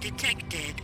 detected.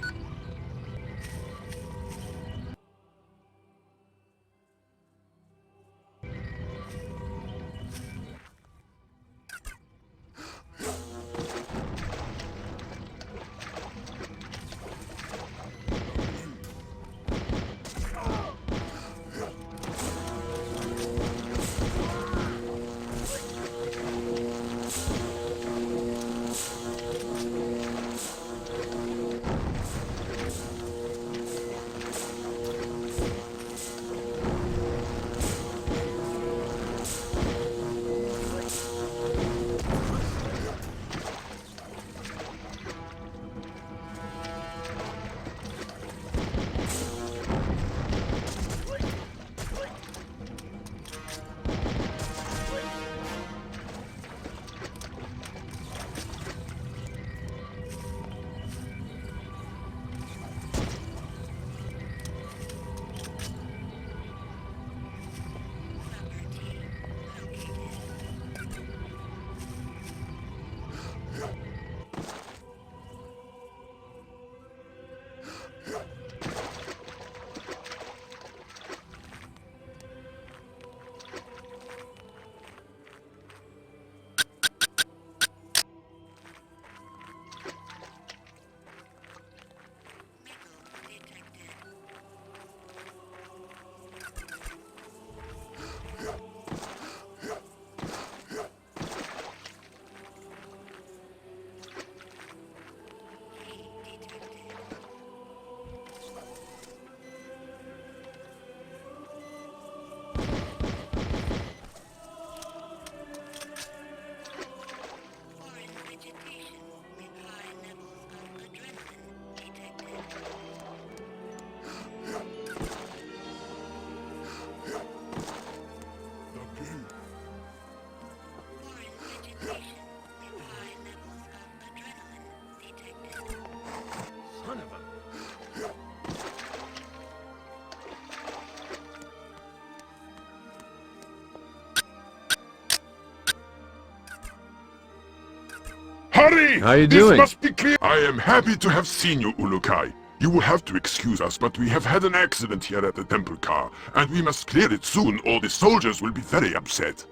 Hurry! How you This doing? must be clear. I am happy to have seen you, Ulukai. You will have to excuse us, but we have had an accident here at the temple car, and we must clear it soon, or the soldiers will be very upset.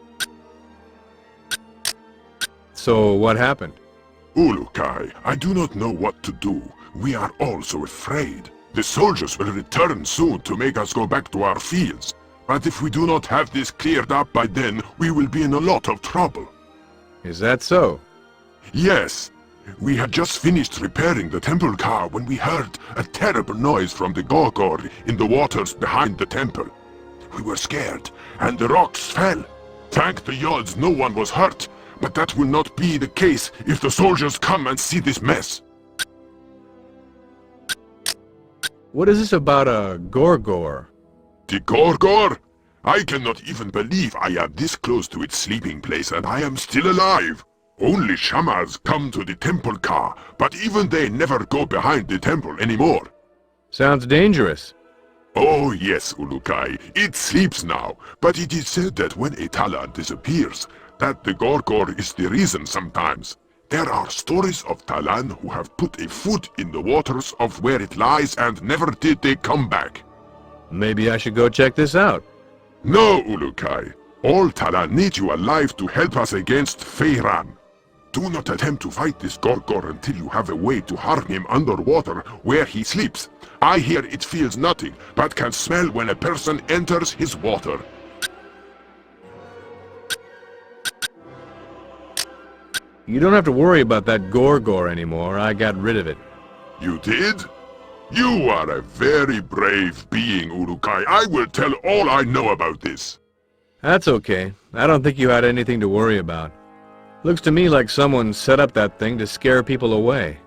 So, what happened? Ulukai, I do not know what to do. We are all so afraid. The soldiers will return soon to make us go back to our fields. But if we do not have this cleared up by then, we will be in a lot of trouble. Is that so? Yes. We had just finished repairing the temple car when we heard a terrible noise from the Gorgor in the waters behind the temple. We were scared, and the rocks fell. Thank the Yods, no one was hurt, but that will not be the case if the soldiers come and see this mess. What is this about a Gorgor? The Gorgor? I cannot even believe I am this close to its sleeping place and I am still alive. Only Shamaz come to the temple car, but even they never go behind the temple anymore. Sounds dangerous. Oh yes, Ulukai, it sleeps now, but it is said that when a Tala disappears, that the Gorgor is the reason sometimes. There are stories of Talan who have put a foot in the waters of where it lies and never did they come back. Maybe I should go check this out. No, Ulukai. All Talan need you alive to help us against Feiran. Do not attempt to fight this Gorgor until you have a way to harm him underwater where he sleeps. I hear it feels nothing, but can smell when a person enters his water. You don't have to worry about that Gorgor anymore. I got rid of it. You did? You are a very brave being, Ulukai. I will tell all I know about this. That's okay. I don't think you had anything to worry about. Looks to me like someone set up that thing to scare people away.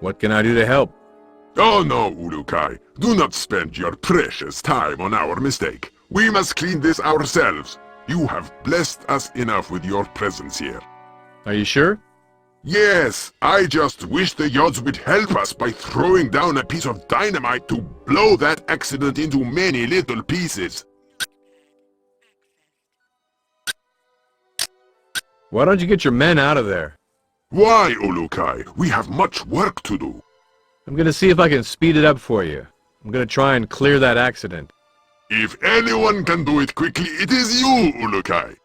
What can I do to help? Oh no, Ulukai. Do not spend your precious time on our mistake. We must clean this ourselves. You have blessed us enough with your presence here. Are you sure? Yes, I just wish the Yods would help us by throwing down a piece of dynamite to blow that accident into many little pieces. Why don't you get your men out of there? Why, Ulukai? We have much work to do. I'm gonna see if I can speed it up for you. I'm gonna try and clear that accident. If anyone can do it quickly, it is you, Ulukai.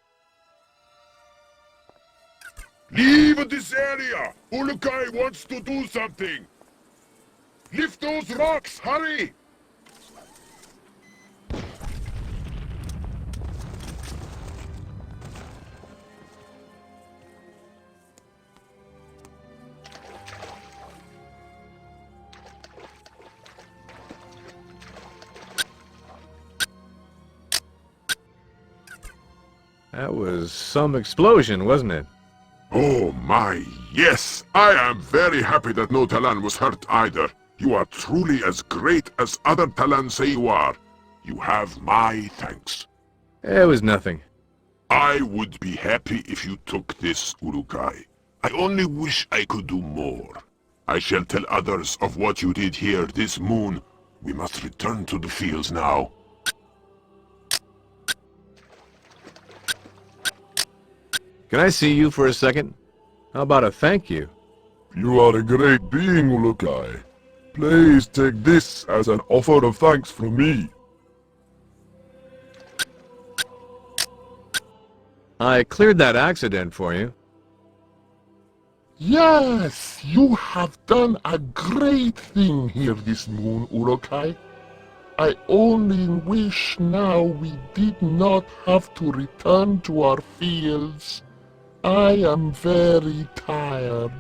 Leave this area! Ulukai wants to do something! Lift those rocks, hurry! That was some explosion, wasn't it? Oh my, yes! I am very happy that no Talan was hurt either. You are truly as great as other Talan say you are. You have my thanks. It was nothing. I would be happy if you took this, Urukai. I only wish I could do more. I shall tell others of what you did here this moon. We must return to the fields now. Can I see you for a second? How about a thank you? You are a great being, Ulukai. Please take this as an offer of thanks from me. I cleared that accident for you. Yes, you have done a great thing here this moon, Urukai. I only wish now we did not have to return to our fields. I am very tired.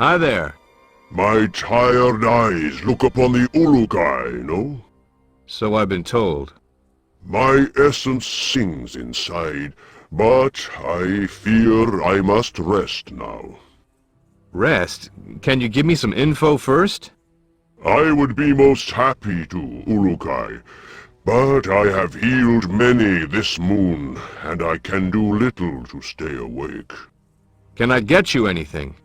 Hi there. My tired eyes look upon the Ulukai, no? So I've been told. My essence sings inside, but I fear I must rest now. Rest? Can you give me some info first? I would be most happy to, Ulukai, but I have healed many this moon, and I can do little to stay awake. Can I get you anything?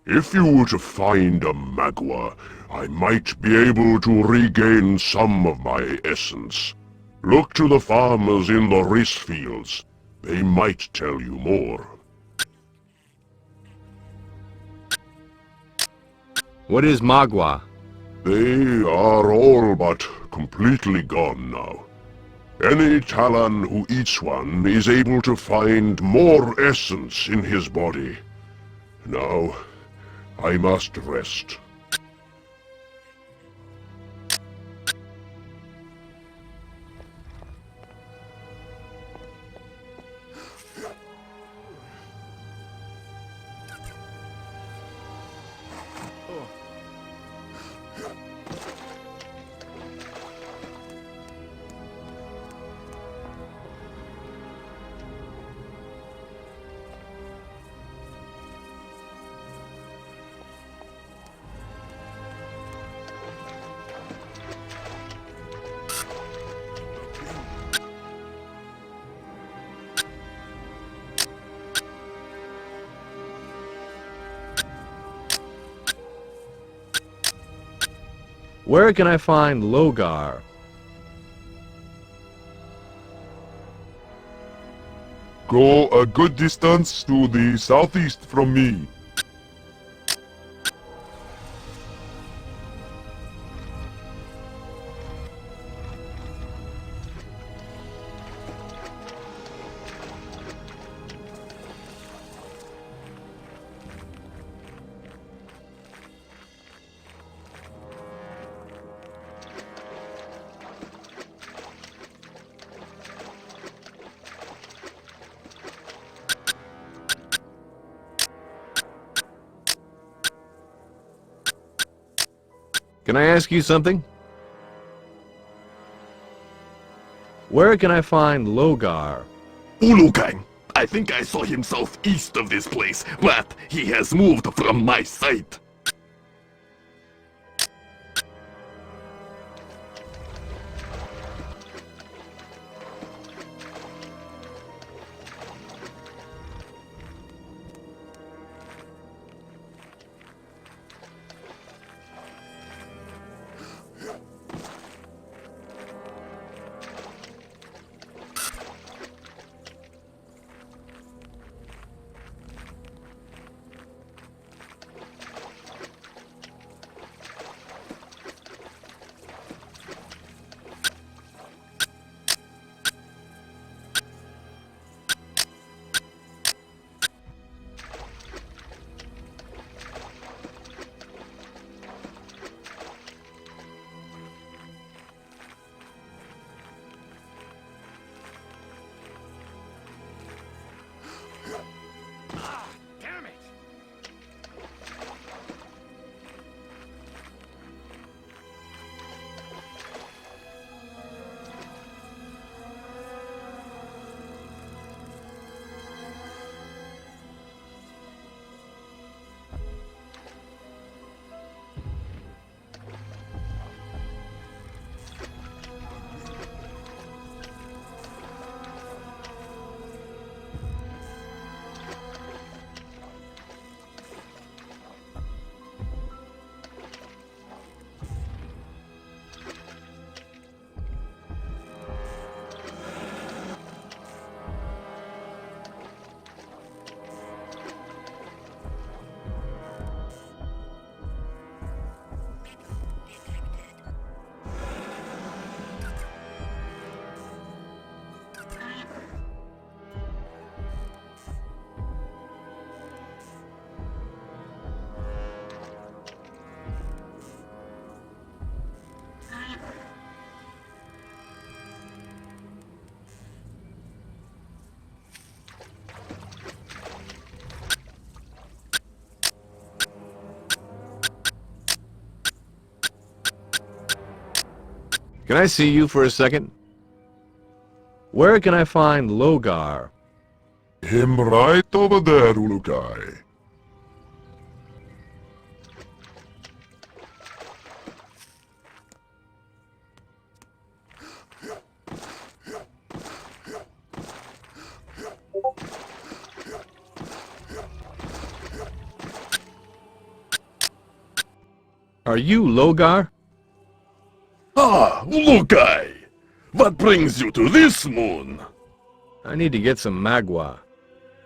If you were to find a Magua, I might be able to regain some of my essence. Look to the farmers in the rice fields. They might tell you more. What is Magua? They are all but completely gone now. Any Talon who eats one is able to find more essence in his body. Now, I must rest. Where can I find Logar? Go a good distance to the southeast from me. Can I ask you something? Where can I find Logar? Ulukai. I think I saw him southeast of this place, but he has moved from my sight. Can I see you for a second? Where can I find Logar? Him right over there, Ulukai. Are you Logar? Ah, Ulukai! What brings you to this moon? I need to get some magua.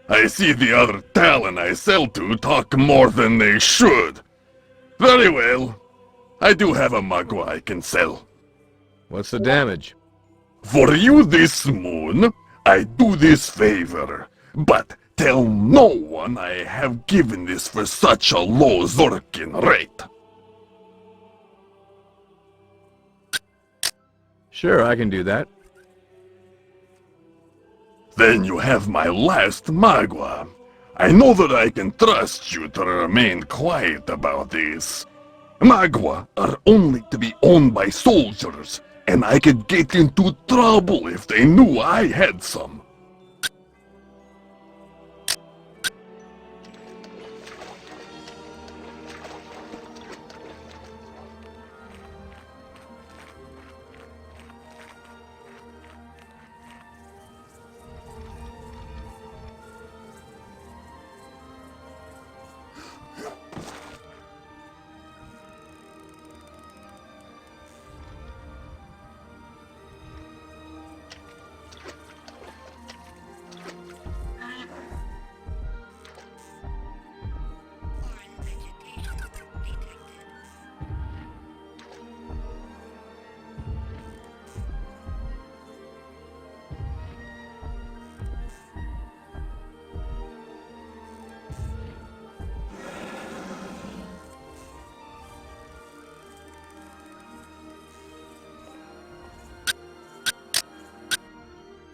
I see the other Talon I sell to talk more than they should. Very well. I do have a magua I can sell. What's the damage? For you this moon, I do this favor. But tell no one I have given this for such a low Zorkin rate. Sure, I can do that. Then you have my last magua. I know that I can trust you to remain quiet about this. Magua are only to be owned by soldiers, and I could get into trouble if they knew I had some.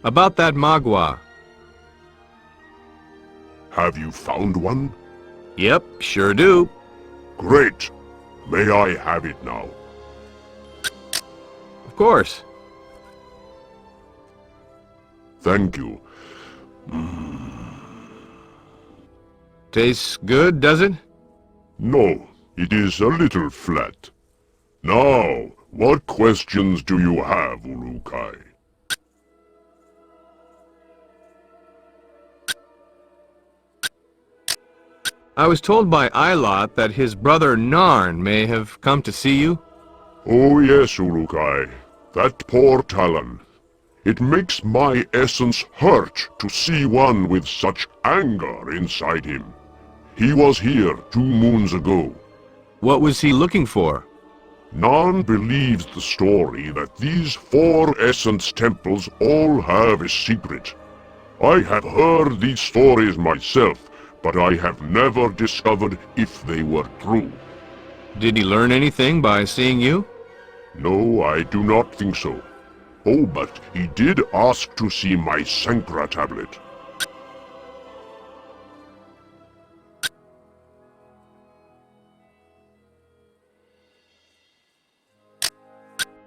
About that magua. Have you found one? Yep, sure do. Great. May I have it now? Of course. Thank you. Tastes good, does it? No, it is a little flat. Now, what questions do you have, Ulukai? I was told by Ilot that his brother Narn may have come to see you. Oh yes, Ulukai. That poor Talon. It makes my essence hurt to see one with such anger inside him. He was here 2 moons ago. What was he looking for? None believes the story that these 4 essence temples all have a secret. I have heard these stories myself, but I have never discovered if they were true. Did he learn anything by seeing you? No, I do not think so. Oh, but he did ask to see my Sankra tablet.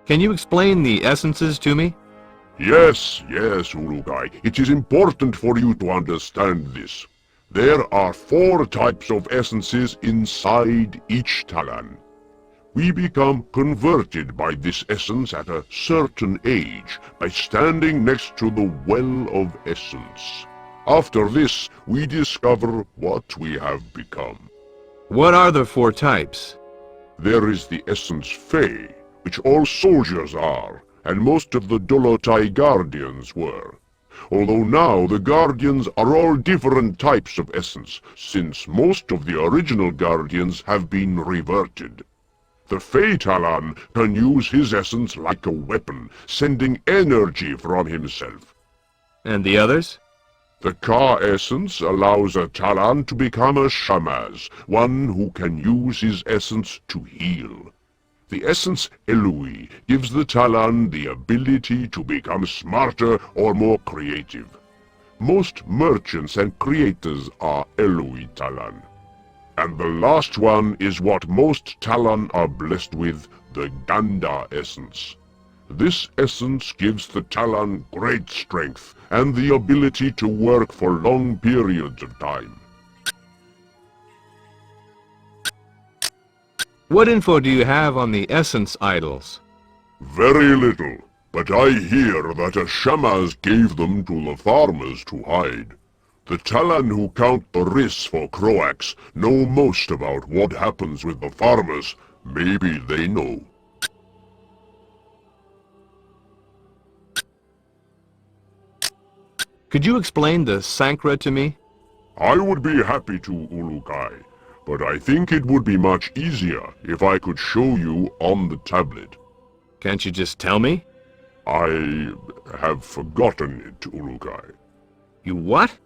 Can you explain the essences to me? Yes, Ulukai. It is important for you to understand this. There are 4 types of essences inside each Talon. We become converted by this essence at a certain age by standing next to the well of essence. After this, we discover what we have become. What are the 4 types? There is the essence Fey, which all soldiers are, and most of the Dolotai Guardians were. Although now the Guardians are all different types of essence, since most of the original Guardians have been reverted. The Fey Talon can use his essence like a weapon, sending energy from himself. And the others? The Ka essence allows a Talon to become a Shamaz, one who can use his essence to heal. The essence Elui gives the Talon the ability to become smarter or more creative. Most merchants and creators are Elui Talon. And the last one is what most Talon are blessed with, the Ganda essence. This essence gives the Talon great strength and the ability to work for long periods of time. What info do you have on the essence idols? Very little, but I hear that a Shamaz gave them to the farmers to hide. The Talon who count the risks for Croax know most about what happens with the farmers. Maybe they know. Could you explain the Sankra to me? I would be happy to, Ulukai, but I think it would be much easier if I could show you on the tablet. Can't you just tell me? I have forgotten it, Ulukai. You what?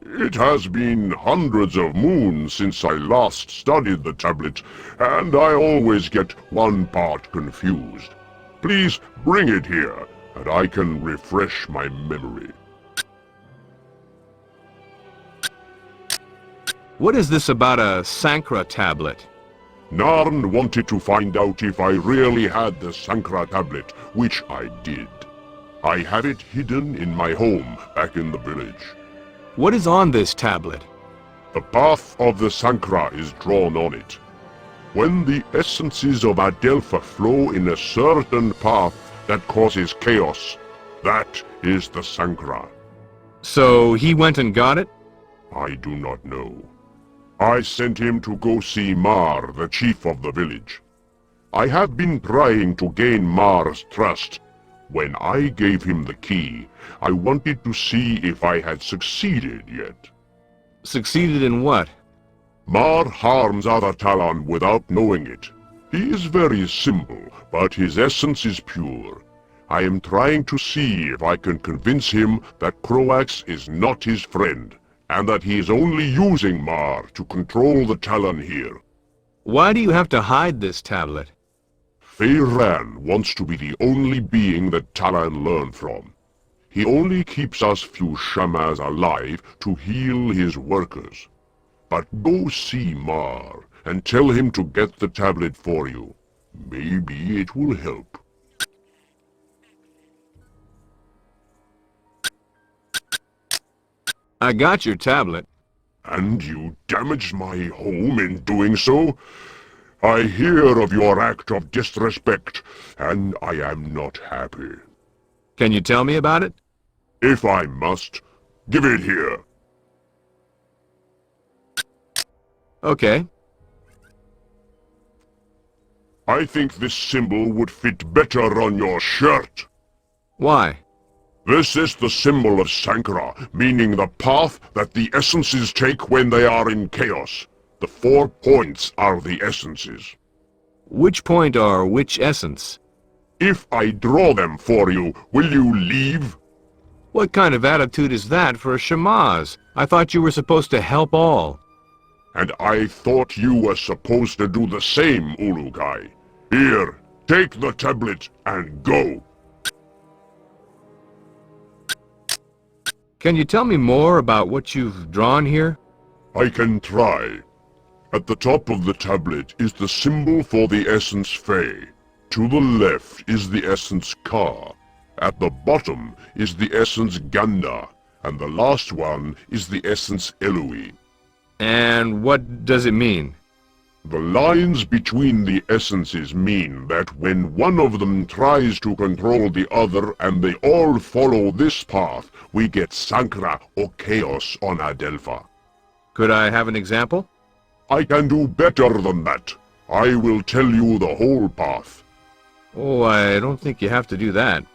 It has been hundreds of moons since I last studied the tablet, and I always get one part confused. Please bring it here, and I can refresh my memory. What is this about a Sankra tablet? Narn wanted to find out if I really had the Sankra tablet, which I did. I have it hidden in my home back in the village. What is on this tablet? The path of the Sankra is drawn on it. When the essences of Adelpha flow in a certain path that causes chaos, that is the Sankra. So he went and got it? I do not know. I sent him to go see Mar, the chief of the village. I have been trying to gain Mar's trust. When I gave him the key, I wanted to see if I had succeeded yet. Succeeded in what? Mar harms other Talon without knowing it. He is very simple, but his essence is pure. I am trying to see if I can convince him that Croax is not his friend, and that he is only using Mar to control the Talon here. Why do you have to hide this tablet? Feyran wants to be the only being that Talon learn from. He only keeps us few Shamaz alive to heal his workers. But go see Mar and tell him to get the tablet for you. Maybe it will help. I got your tablet. And you damaged my home in doing so? I hear of your act of disrespect, and I am not happy. Can you tell me about it? If I must, give it here. Okay. I think this symbol would fit better on your shirt. Why? This is the symbol of Sankra, meaning the path that the essences take when they are in chaos. The 4 points are the essences. Which point are which essence? If I draw them for you, will you leave? What kind of attitude is that for a Shamaz? I thought you were supposed to help all. And I thought you were supposed to do the same, Ulukai. Here, take the tablet and go. Can you tell me more about what you've drawn here? I can try. At the top of the tablet is the symbol for the essence Fey. To the left is the essence Ka. At the bottom is the essence Ganda. And the last one is the essence Eloi. And what does it mean? The lines between the essences mean that when one of them tries to control the other and they all follow this path, we get Sankra or chaos on Adelpha. Could I have an example? I can do better than that. I will tell you the whole path. Oh, I don't think you have to do that.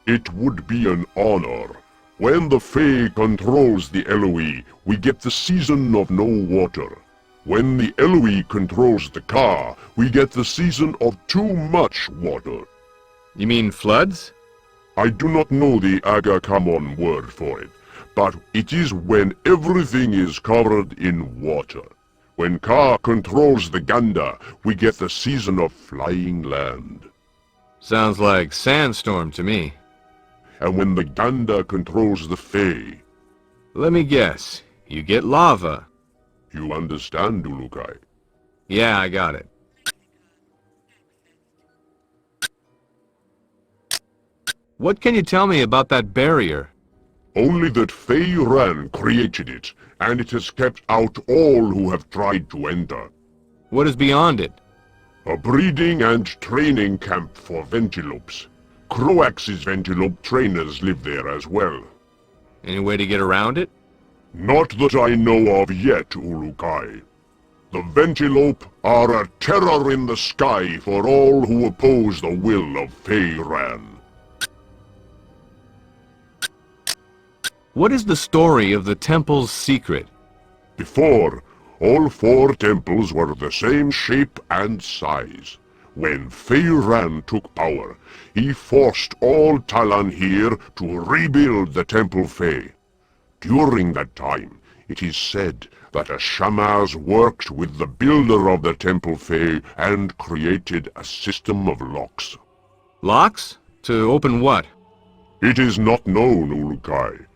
It would be an honor. When the Fae controls the Eloi, we get the season of no water. When the Eloi controls the Ka, we get the season of too much water. You mean floods? I do not know the Aga Khamon word for it, but it is when everything is covered in water. When Ka controls the Ganda, we get the season of flying land. Sounds like sandstorm to me. And when the Ganda controls the Fae, Let me guess. You get lava. you understand, Ulukai? Yeah, I got it. What can you tell me about that barrier? Only that Fei Ran created it, and it has kept out all who have tried to enter. What is beyond it? A breeding and training camp for ventilopes. Croax's ventilope trainers live there as well. Any way to get around it? Not that I know of yet, Ulukai. The ventilope are a terror in the sky for all who oppose the will of Fei Ran. What is the story of the temple's secret? Before, all 4 temples were the same shape and size. When Fei Ran took power, he forced all Talon here to rebuild the Temple Fei. During that time, it is said that a Shamaz worked with the builder of the Temple Fei and created a system of locks. Locks? To open what? It is not known, Ulukai.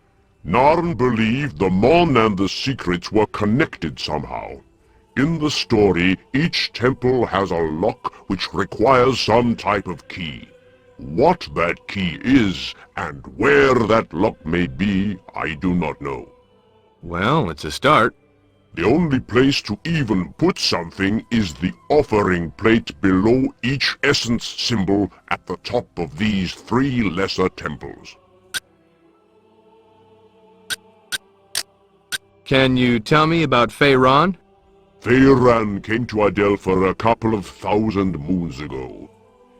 Narn believed the Mon and the secrets were connected somehow. In the story, each temple has a lock which requires some type of key. What that key is, and where that lock may be, I do not know. Well, it's a start. The only place to even put something is the offering plate below each essence symbol at the top of these 3 lesser temples. Can you tell me about Fei Ran? Fei Ran came to Adelpha a couple of 1,000 moons ago.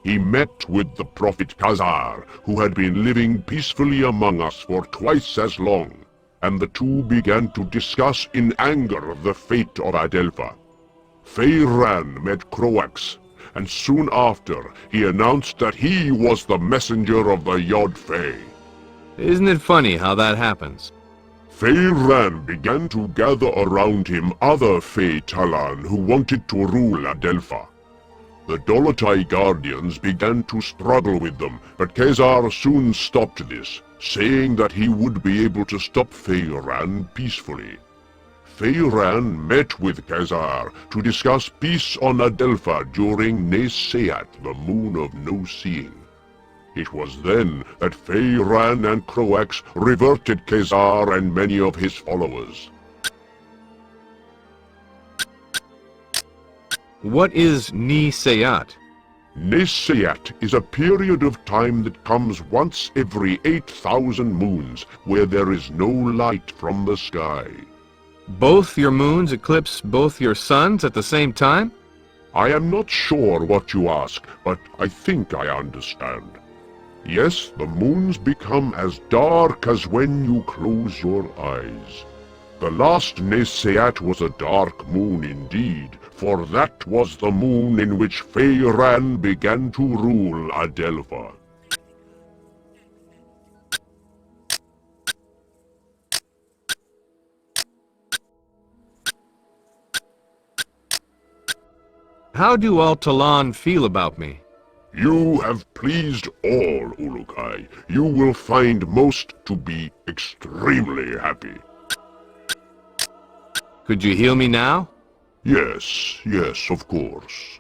He met with the prophet Khazar, who had been living peacefully among us for twice as long, and the two began to discuss in anger the fate of Adelpha. Fei Ran met Croax, and soon after he announced that he was the messenger of the Yod Fei. Isn't it funny how that happens? Fei Ran began to gather around him other Fei Talon who wanted to rule Adelpha. The Dolotai Guardians began to struggle with them, but Khazar soon stopped this, saying that he would be able to stop Fei Ran peacefully. Fei Ran met with Khazar to discuss peace on Adelpha during Neseyat, the moon of no seeing. It was then that Fei Ran and Croax reverted Khazar and many of his followers. What is Neseyat? Neseyat is a period of time that comes once every 8,000 moons, where there is no light from the sky. Both your moons eclipse both your suns at the same time? I am not sure what you ask, but I think I understand. Yes, the moons become as dark as when you close your eyes. The last Neseyat was a dark moon indeed, for that was the moon in which Fei Ran began to rule Adelpha. How do all Talon feel about me? You have pleased all, Ulukai. You will find most to be extremely happy. Could you heal me now? Yes, of course.